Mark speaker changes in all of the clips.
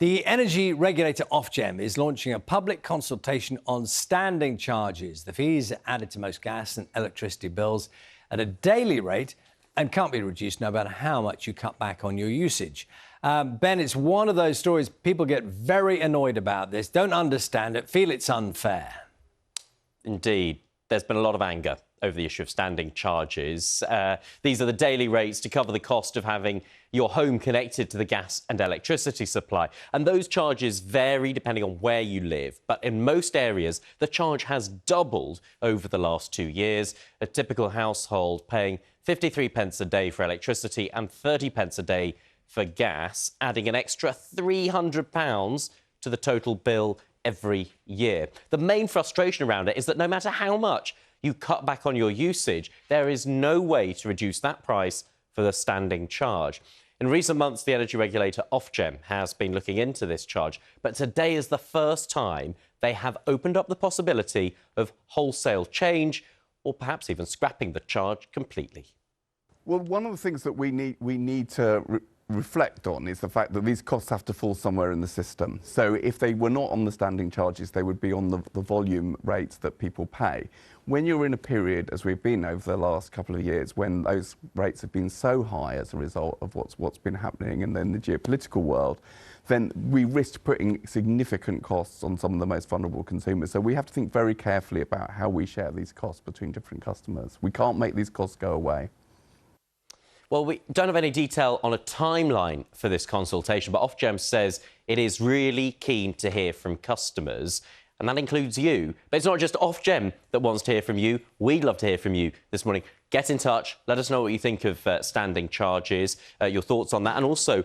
Speaker 1: The energy regulator OFGEM is launching a public consultation on standing charges. The fees are added to most gas and electricity bills at a daily rate and can't be reduced no matter how much you cut back on your usage. Ben, it's one of those stories people get very annoyed about this, don't understand it, feel it's unfair.
Speaker 2: Indeed. There's been a lot of anger over the issue of standing charges. These are the daily rates to cover the cost of having your home connected to the gas and electricity supply. And those charges vary depending on where you live. But in most areas, the charge has doubled over the last 2 years. A typical household paying 53 pence a day for electricity and 30 pence a day for gas, adding an extra £300 to the total bill every year. The main frustration around it is that no matter how much you cut back on your usage, there is no way to reduce that price for the standing charge. In recent months, the energy regulator OFGEM has been looking into this charge, but today is the first time they have opened up the possibility of wholesale change or perhaps even scrapping the charge completely.
Speaker 3: Well, one of the things that we need to reflect on is the fact that these costs have to fall somewhere in the system. So if they were not on the standing charges, they would be on the volume rates that people pay. When you're in a period, as we've been over the last couple of years, when those rates have been so high as a result of what's been happening in the geopolitical world, then we risk putting significant costs on some of the most vulnerable consumers. So we have to think very carefully about how we share these costs between different customers. We can't make these costs go away.
Speaker 2: Well, we don't have any detail on a timeline for this consultation, but OFGEM says it is really keen to hear from customers, and that includes you. But it's not just OFGEM that wants to hear from you. We'd love to hear from you this morning. Get in touch. Let us know what you think of standing charges, your thoughts on that, and also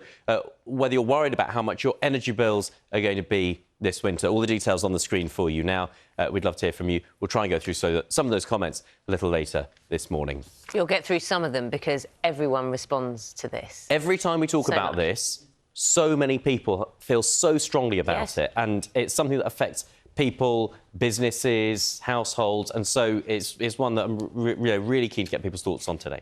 Speaker 2: whether you're worried about how much your energy bills are going to be this winter. All the details on the screen for you now. We'd love to hear from you. We'll try and go through some of those comments a little later this morning.
Speaker 4: You'll get through some of them because everyone responds to this.
Speaker 2: Every time we talk about this, so many people feel so strongly about it, and it's something that affects people, businesses, households, and so it's one that I'm really keen to get people's thoughts on today.